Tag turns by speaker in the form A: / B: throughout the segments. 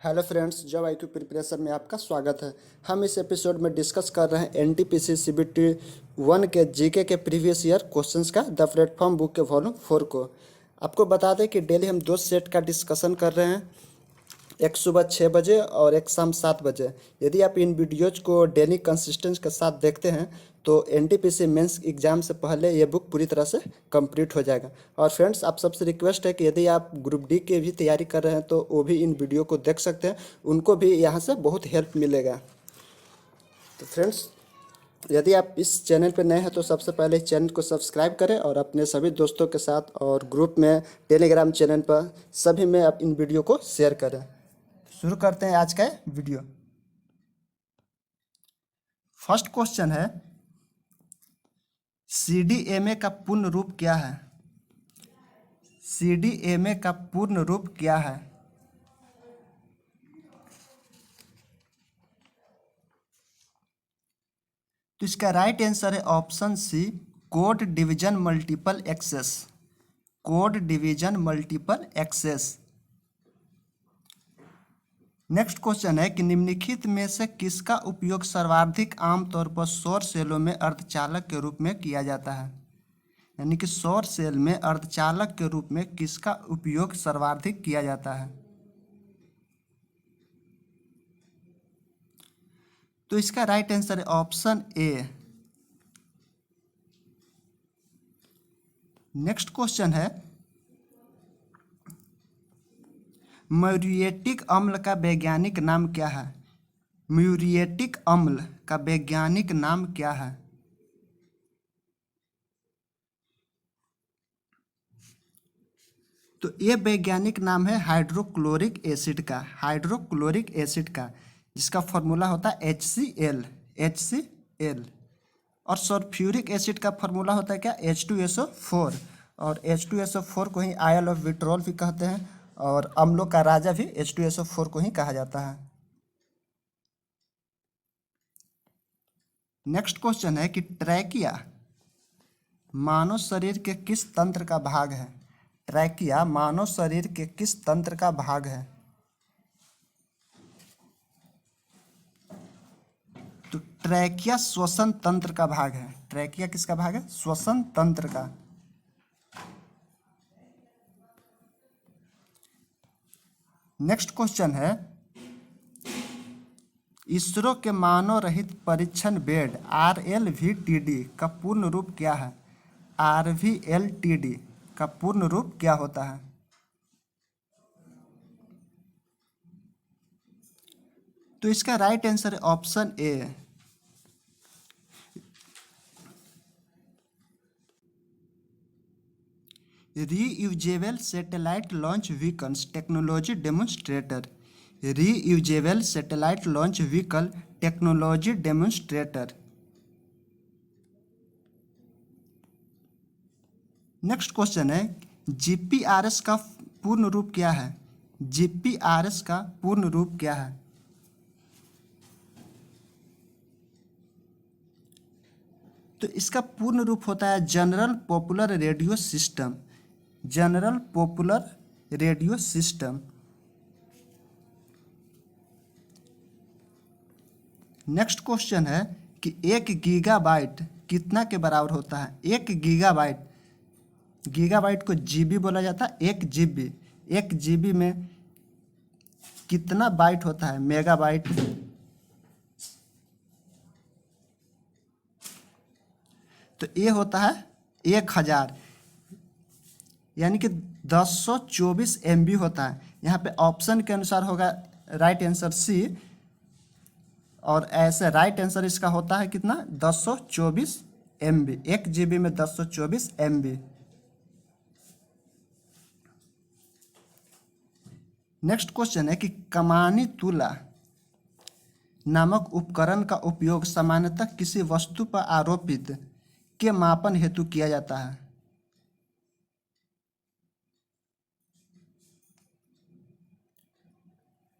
A: Hello friends, जब IQ preparation में आपका स्वागत है। हम इस एपिसोड में डिस्कस कर रहे हैं NTPC CBT 1 के जीके के प्रीवियस ईयर क्वेश्चंस का द प्लेटफॉर्म बुक के वॉल्यूम 4 को। आपको बता दें कि डेली हम 2 सेट का डिस्कशन कर रहे हैं, एक सुबह 6 बजे और एक शाम 7 बजे। यदि आप इन वीडियोज को डेली कंसिस्टेंस के साथ देखते हैं तो NTPC मेंस एग्जाम से पहले ये बुक पूरी तरह से कंप्लीट हो जाएगा। और फ्रेंड्स, आप सबसे रिक्वेस्ट है कि यदि आप ग्रुप डी की भी तैयारी कर रहे हैं तो वो भी इन वीडियो को देख सकते हैं, उनको भी यहाँ से बहुत हेल्प मिलेगा। तो फ्रेंड्स, यदि आप इस चैनल पर नए हैं तो सबसे पहले इस चैनल को सब्सक्राइब करें और अपने सभी दोस्तों के साथ और ग्रुप में, टेलीग्राम चैनल पर सभी में आप इन वीडियो को शेयर करें। शुरू करते हैं आज का वीडियो। फर्स्ट क्वेश्चन है, CDMA का पूर्ण रूप क्या है? CDMA का पूर्ण रूप क्या है? तो इसका राइट आंसर है option C, code division multiple access. Code division multiple access. Next question है कि निम्नलिखित में से किसका उपयोग सर्वाधिक आमतौर पर सौर सेलों में अर्धचालक के रूप में किया जाता है? यानी कि सौर सेल में अर्धचालक के रूप में किसका उपयोग सर्वाधिक किया जाता है? तो इसका राइट आंसर है ऑप्शन ए। नेक्स्ट क्वेश्चन है, म्यूरिएटिक अम्ल का वैज्ञानिक नाम क्या है? म्यूरिएटिक अम्ल का वैज्ञानिक नाम क्या है? तो ये वैज्ञानिक नाम है हाइड्रोक्लोरिक एसिड का। हाइड्रोक्लोरिक एसिड का जिसका फॉर्मूला होता है HCl। और सल्फ्यूरिक एसिड का फॉर्मूला होता है क्या? H2SO4। और H2SO4 को ही आयल ऑफ विट्रोल भी कहते हैं, और अम्लों का राजा भी H2SO4 को ही कहा जाता है। नेक्स्ट क्वेश्चन है कि ट्रैकिया मानव शरीर के किस तंत्र का भाग है? ट्रैकिया मानव शरीर के किस तंत्र का भाग है? तो ट्रैकिया श्वसन तंत्र का भाग है। ट्रैकिया किसका भाग है? श्वसन तंत्र का। नेक्स्ट क्वेश्चन है, इसरो के मानव रहित परीक्षण बेड RLVTD का पूर्ण रूप क्या है? RVLTD का पूर्ण रूप क्या होता है? तो इसका राइट आंसर है option A. Reusable satellite launch vehicles technology demonstrator. Reusable satellite launch vehicle technology demonstrator. Next question है, GPRS का पूर्ण रूप क्या है? GPRS का पूर्ण रूप क्या है? तो इसका पूर्ण रूप होता है general popular radio system. General popular radio system. Next question है कि 1 गीगाबाइट कितना के बराबर होता है? 1 गीगाबाइट, गीगाबाइट को GB बोला जाता है। 1 GB, 1 GB में कितना बाइट होता है? मेगाबाइट। तो ये होता है 1000, यानी कि 1024 MB होता है। यहाँ पे ऑप्शन के अनुसार होगा राइट आंसर सी, और ऐसे राइट आंसर इसका होता है कितना? 1024 MB। 1 GB में 1024 MB। नेक्स्ट क्वेश्चन है कि कमानी तुला नामक उपकरण का उपयोग सामान्यतः किसी वस्तु पर आरोपित के मापन हेतु किया जाता है?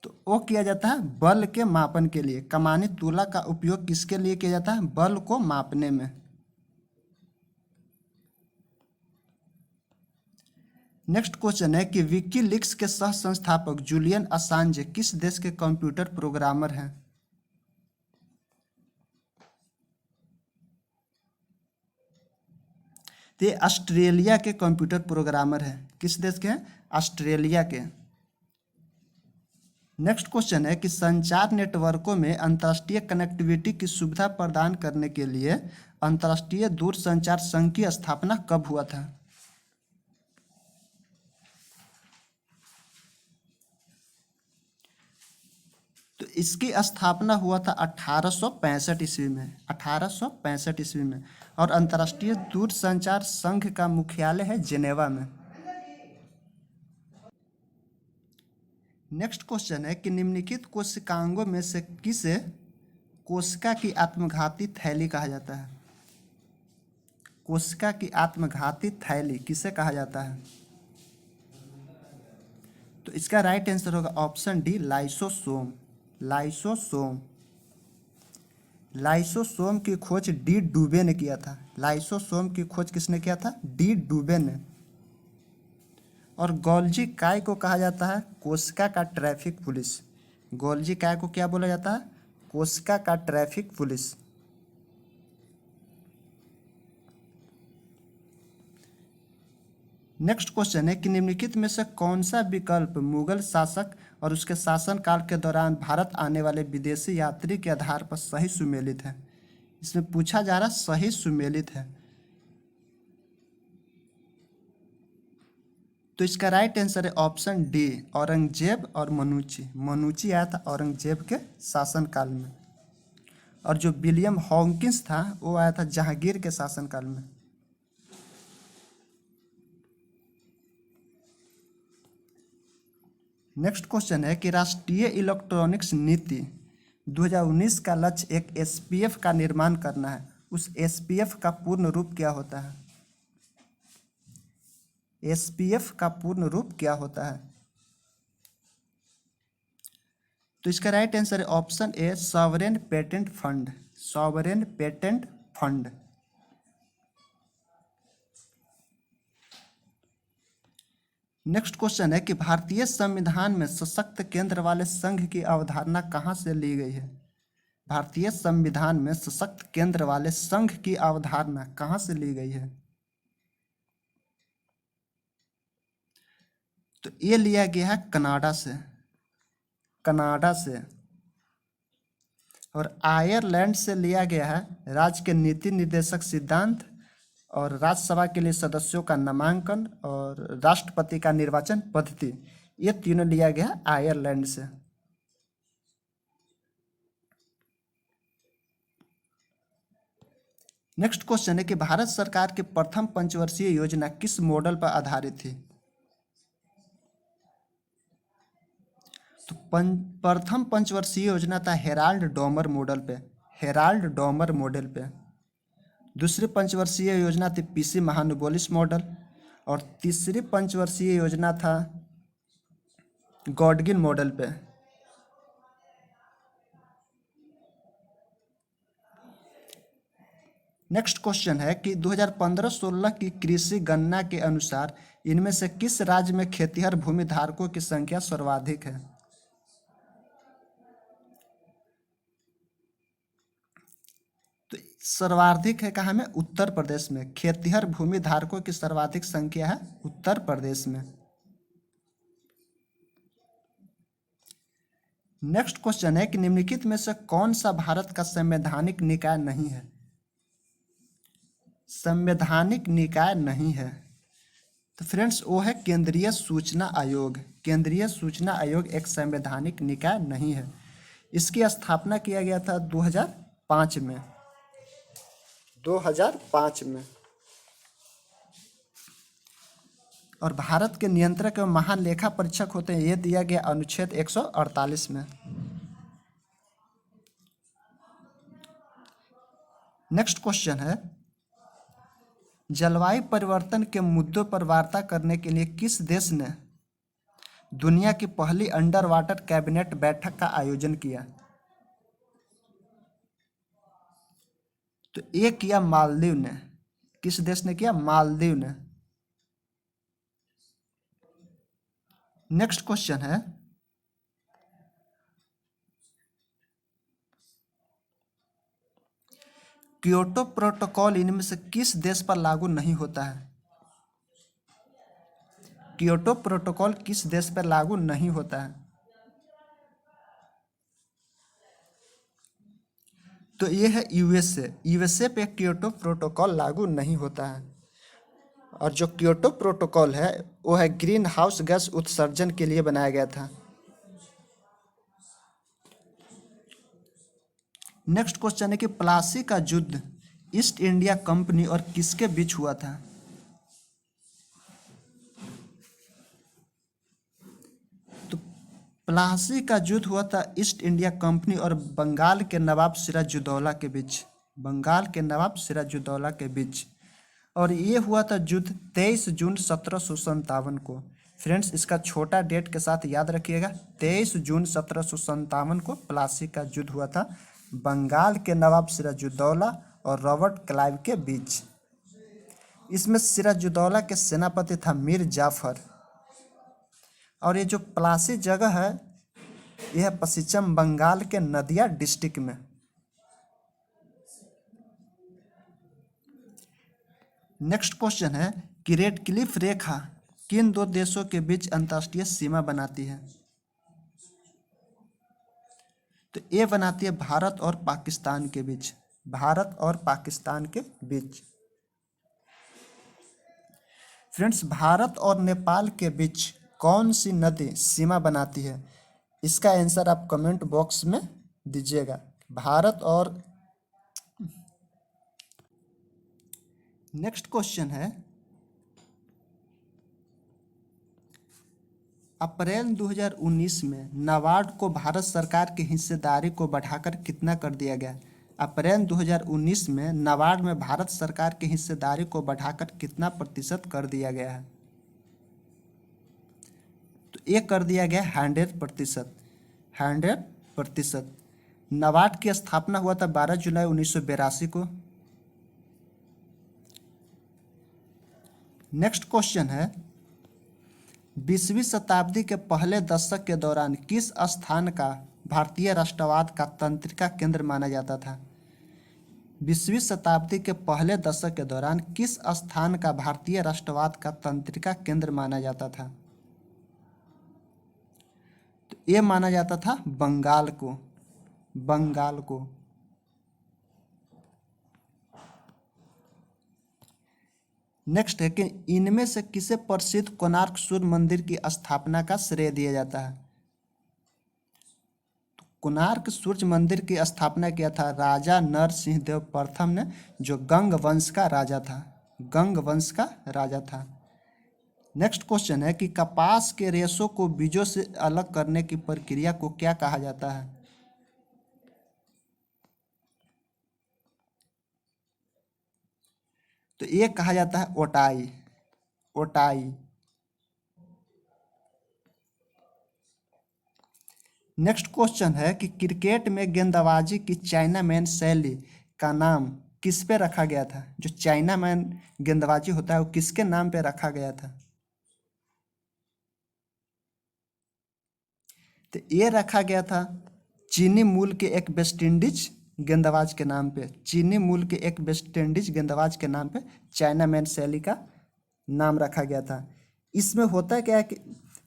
A: तो वो किया जाता है बल के मापन के लिए। कमानी तुला का उपयोग किसके लिए किया जाता है? बल को मापने में। नेक्स्ट क्वेश्चन है कि विकीलीक्स के सह संस्थापक जूलियन असांज किस देश के कंप्यूटर प्रोग्रामर हैं? तो ये ऑस्ट्रेलिया के कंप्यूटर प्रोग्रामर हैं। किस देश के हैं? ऑस्ट्रेलिया के। नेक्स्ट क्वेश्चन है कि संचार नेटवर्कों में अंतर्राष्ट्रीय कनेक्टिविटी की सुविधा प्रदान करने के लिए अंतर्राष्ट्रीय दूरसंचार संघ की स्थापना कब हुआ था? तो इसकी स्थापना हुआ था 1865 ईस्वी में, 1865 ईस्वी में। और अंतर्राष्ट्रीय दूरसंचार संघ का मुख्यालय है जेनेवा में। नेक्स्ट क्वेश्चन है कि निम्नलिखित कोशिकांगों में से किसे कोशिका की आत्मघाती थैली कहा जाता है? कोशिका की आत्मघाती थैली किसे कहा जाता है? तो इसका राइट आंसर होगा option D, lysosome. Lysosome. Lysosome की खोज डी डुबे ने किया था। लाइसोसोम की खोज किसने किया था? डी डुबे ने। और गोल्जी काय को कहा जाता है कोशिका का ट्रैफिक पुलिस। गोल्जी काय को क्या बोला जाता है? कोशिका का ट्रैफिक पुलिस। नेक्स्ट क्वेश्चन है कि निम्नलिखित में से कौन सा विकल्प मुगल शासक और उसके शासनकाल के दौरान भारत आने वाले विदेशी यात्री के आधार पर सही सुमेलित है? इसमें पूछा जा रहा सही सुमेलित है। तो इसका राइट आंसर है ऑप्शन डी, औरंगजेब और मनुची। मनुची आया था औरंगजेब के शासनकाल में, और जो विलियम हॉकिंस था वो आया था जहांगीर के शासनकाल में। नेक्स्ट क्वेश्चन है कि राष्ट्रीय इलेक्ट्रॉनिक्स नीति 2019 का लक्ष्य एक एसपीएफ का निर्माण करना है। उस एसपीएफ का पूर्ण रूप क्या होता है? एसपीएफ का पूर्ण रूप क्या होता है? तो इसका राइट आंसर है option A, sovereign patent fund. Sovereign patent fund. Next question है कि भारतीय संविधान में सशक्त केंद्र वाले संघ की अवधारणा कहाँ से ली गई है? भारतीय संविधान में सशक्त केंद्र वाले संघ की अवधारणा कहाँ से ली गई है? तो ये लिया गया है कनाडा से। कनाडा से। और आयरलैंड से लिया गया है राज्य के नीति निर्देशक सिद्धांत और राज्यसभा के लिए सदस्यों का नामांकन और राष्ट्रपति का निर्वाचन पद्धति। ये तीनों लिया गया है आयरलैंड से। नेक्स्ट क्वेश्चन है कि भारत सरकार की प्रथम पंचवर्षीय योजना किस मॉडल पर आधारित थी? तो प्रथम पंचवर्षीय योजना था हेराल्ड डोमर मॉडल पे। हेराल्ड डोमर मॉडल पे। दूसरी पंचवर्षीय योजना थी पीसी महानुबोलिस मॉडल, और तीसरी पंचवर्षीय योजना था गॉडगिल मॉडल पे। नेक्स्ट क्वेश्चन है कि 2015-16 की कृषि गणना के अनुसार इनमें से किस राज्य में खेतिहर भूमि धारकों की संख्या सर्वाधिक है? तो सर्वाधिक है कहाँ में? उत्तर प्रदेश में। खेतिहर भूमि धारकों की सर्वाधिक संख्या है उत्तर प्रदेश में। नेक्स्ट क्वेश्चन है कि निम्नलिखित में से कौन सा भारत का संवैधानिक निकाय नहीं है? संवैधानिक निकाय नहीं है तो फ्रेंड्स वो है केंद्रीय सूचना आयोग। केंद्रीय सूचना आयोग एक संवैधानिक निकाय नहीं है। इसकी स्थापना किया गया था 2005 में। 2005 में। और भारत के नियंत्रक एवं महान लेखा परीक्षक होते हैं, ये दिया गया अनुच्छेद 148 में। नेक्स्ट क्वेश्चन है जलवायु परिवर्तन के मुद्दों पर वार्ता करने के लिए किस देश ने दुनिया की पहली अंडर वाटर कैबिनेट बैठक का आयोजन किया? तो ये किया मालदीव ने। किस देश ने किया? मालदीव ने। नेक्स्ट क्वेश्चन है, क्योटो प्रोटोकॉल इनमें से किस देश पर लागू नहीं होता है? क्योटो प्रोटोकॉल किस देश पर लागू नहीं होता है? तो ये है यूएसए। यूएसए पे क्योटो प्रोटोकॉल लागू नहीं होता है। और जो क्योटो प्रोटोकॉल है वो है ग्रीन हाउस गैस उत्सर्जन के लिए बनाया गया था। नेक्स्ट क्वेश्चन है कि प्लासी का युद्ध ईस्ट इंडिया कंपनी और किसके बीच हुआ था? तो प्लासी का युद्ध हुआ था ईस्ट इंडिया कंपनी और बंगाल के नवाब सिराजुद्दौला के बीच। बंगाल के नवाब सिराजुद्दौला के बीच। और ये हुआ था युद्ध 23 जून 1757 को। फ्रेंड्स, इसका छोटा डेट के साथ याद रखिएगा, 23 जून 1757 को प्लासी का युद्ध हुआ था बंगाल के नवाब सिराजुद्दौला और रॉबर्ट क्लाइव के बीच। इसमें सिराजुद्दौला के सेनापति था मीर जाफर। और ये जो प्लासी जगह है यह पश्चिम बंगाल के नदिया डिस्ट्रिक्ट में। नेक्स्ट क्वेश्चन है कि रेड क्लिफ रेखा किन दो देशों के बीच अंतर्राष्ट्रीय सीमा बनाती है? तो ये बनाती है भारत और पाकिस्तान के बीच। भारत और पाकिस्तान के बीच। फ्रेंड्स, भारत और नेपाल के बीच कौन सी नदी सीमा बनाती है? इसका आंसर आप कमेंट बॉक्स में दीजिएगा। भारत और नेक्स्ट क्वेश्चन है, अप्रैल 2019 में नाबार्ड को भारत सरकार की हिस्सेदारी को बढ़ाकर कितना कर दिया गया? अप्रैल 2019 में नाबार्ड में भारत सरकार की हिस्सेदारी को बढ़ाकर कितना प्रतिशत कर दिया गया है? तो ये कर दिया गया 100%। 100%। नाबार्ड की स्थापना हुआ था 12 जुलाई 1982 को। नेक्स्ट क्वेश्चन है, 20वीं शताब्दी के पहले दशक के दौरान किस स्थान का भारतीय राष्ट्रवाद का तंत्रिका केंद्र माना जाता था? 20वीं शताब्दी के पहले दशक के दौरान किस स्थान का भारतीय राष्ट्रवाद का तंत्रिका केंद्र माना जाता था? तो ये माना जाता था बंगाल को। बंगाल को। नेक्स्ट है कि इनमें से किसे प्रसिद्ध कोणार्क सूर्य मंदिर की स्थापना का श्रेय दिया जाता है? तो कोणार्क सूर्य मंदिर की स्थापना किया था राजा नरसिंह देव प्रथम ने, जो गंग वंश का राजा था। गंग वंश का राजा था। नेक्स्ट क्वेश्चन है कि कपास के रेशों को बीजों से अलग करने की प्रक्रिया को क्या कहा जाता है? तो ये कहा जाता है ओटाई। ओटाई। नेक्स्ट क्वेश्चन है कि क्रिकेट में गेंदबाजी की चाइनामैन शैली का नाम किस पे रखा गया था? जो चाइनामैन गेंदबाजी होता है वो किसके नाम पे रखा गया था? तो ये रखा गया था चीनी मूल के एक वेस्ट इंडीज गेंदबाज के नाम पे। चीनी मूल के एक वेस्ट इंडीज गेंदबाज के नाम पे चाइनामैन शैली का नाम रखा गया था। इसमें होता क्या है कि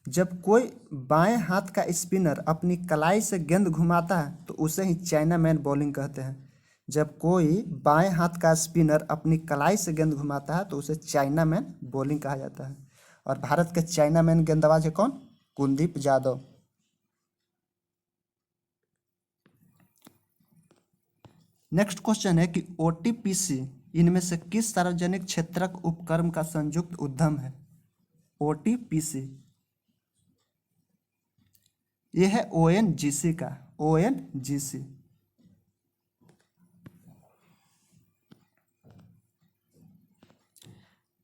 A: जब कोई बाएं हाथ का स्पिनर अपनी कलाई से गेंद घुमाता है तो उसे ही चाइनामैन बॉलिंग कहते हैं। जब कोई बाएं हाथ का स्पिनर अपनी कलाई से गेंद घुमाता है तो उसे चाइनामैन बॉलिंग कहा जाता है। और भारत के चाइनामैन गेंदबाज है कौन? कुलदीप यादव। नेक्स्ट क्वेश्चन है कि ओटीपीसी इनमें से किस सार्वजनिक क्षेत्रक उपक्रम का संयुक्त उद्यम है? ओटीपीसी ये है ओएनजीसी का। ओएनजीसी।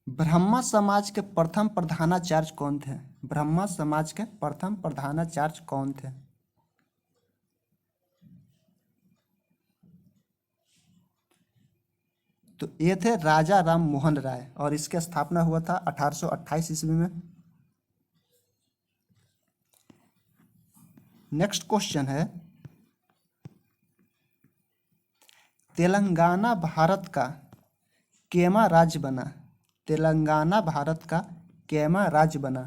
A: ब्रह्मा समाज के प्रथम प्रधानाचार्य कौन थे? ब्रह्मा समाज के प्रथम प्रधानाचार्य कौन थे? तो ये थे राजा राम मोहन राय और इसकी स्थापना हुआ था 1828 ईस्वी में। नेक्स्ट क्वेश्चन है, तेलंगाना भारत का केमा राज्य बना? तेलंगाना भारत का केमा राज्य बना?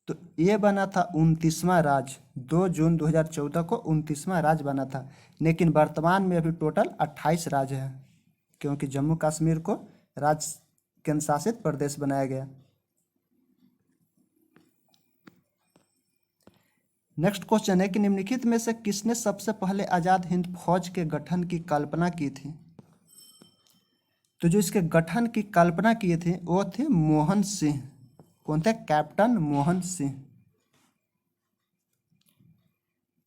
A: तो ये बना था 29वां राज्य। 2 जून 2014 को 29वां राज्य बना था, लेकिन वर्तमान में अभी टोटल 28 राज्य हैं, क्योंकि जम्मू कश्मीर को राज्य केंद्र शासित प्रदेश बनाया गया। नेक्स्ट क्वेश्चन है कि निम्नलिखित में से किसने सबसे पहले आजाद हिंद फौज के गठन की कल्पना की थी? तो जो इसके गठन की कल्पना किए थे वो थे मोहन सिंह। कौन थे? Captain Mohan Singh.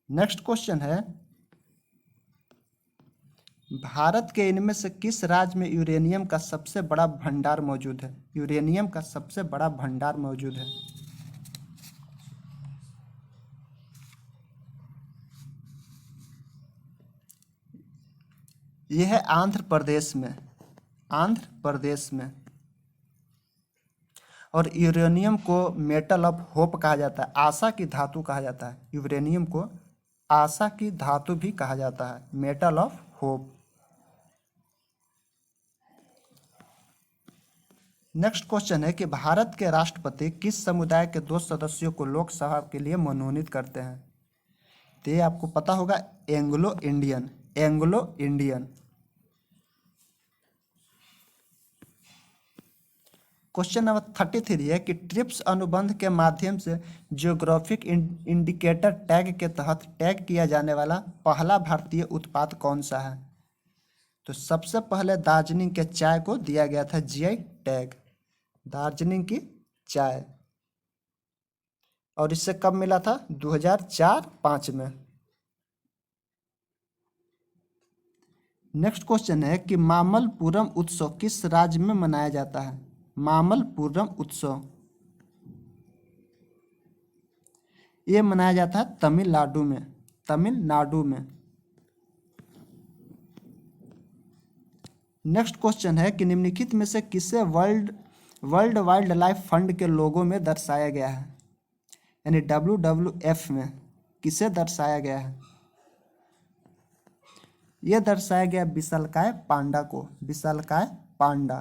A: Next question है, भारत के इनमें से किस राज्य में यूरेनियम का सबसे बड़ा भंडार मौजूद है? यूरेनियम का सबसे बड़ा भंडार मौजूद है। यह है आंध्र प्रदेश में। आंध्र प्रदेश में। और यूरेनियम को मेटल ऑफ होप कहा जाता है, आशा की धातु कहा जाता है। यूरेनियम को आशा की धातु भी कहा जाता है, metal of hope. Next question है कि भारत के राष्ट्रपति किस समुदाय के 2 सदस्यों को लोकसभा के लिए मनोनीत करते हैं? तो ये आपको पता होगा, Anglo Indian. Anglo Indian. Question number 33 है कि ट्रिप्स अनुबंध के माध्यम से जियोग्राफिक इंडिकेटर टैग के तहत टैग किया जाने वाला पहला भारतीय उत्पाद कौन सा है? तो सबसे पहले दार्जिलिंग के चाय को दिया गया था जीआई टैग, दार्जिलिंग की चाय। और इससे कब मिला था? 2004-05 में। नेक्स्ट क्वेश्चन है कि मामल्लपुरम उत्सव किस राज्य में मनाया जाता है? मामल्लपुरम उत्सव ये मनाया जाता है तमिलनाडु में। तमिलनाडु में। नेक्स्ट क्वेश्चन है कि निम्नलिखित में से किसे वर्ल्ड वाइल्ड लाइफ फंड के लोगो में दर्शाया गया है? यानी WWF में किसे दर्शाया गया है? यह दर्शाया गया विशालकाय पांडा को। विशालकाय पांडा।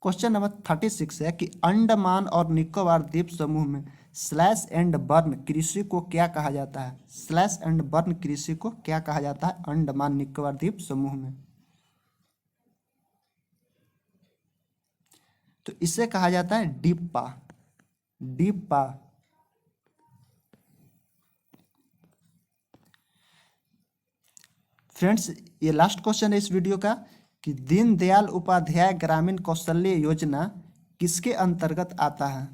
A: क्वेश्चन नंबर 36 है कि अंडमान और निकोबार द्वीप समूह में स्लैश एंड बर्न कृषि को क्या कहा जाता है? स्लैश एंड बर्न कृषि को क्या कहा जाता है अंडमान निकोबार द्वीप समूह में? तो इसे कहा जाता है डिप्पा। डिप्पा। फ्रेंड्स, ये लास्ट क्वेश्चन है इस वीडियो का कि दीनदयाल उपाध्याय ग्रामीण कौशल्य योजना किसके अंतर्गत आता है?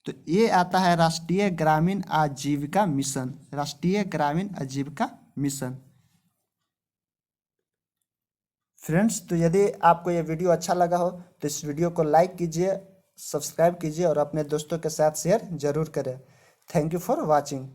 A: तो ये आता है राष्ट्रीय ग्रामीण आजीविका मिशन। राष्ट्रीय ग्रामीण आजीविका मिशन। फ्रेंड्स, तो यदि आपको ये वीडियो अच्छा लगा हो तो इस वीडियो को लाइक कीजिए, सब्सक्राइब कीजिए और अपने दोस्तों के साथ शेयर जरूर करें। Thank you for watching.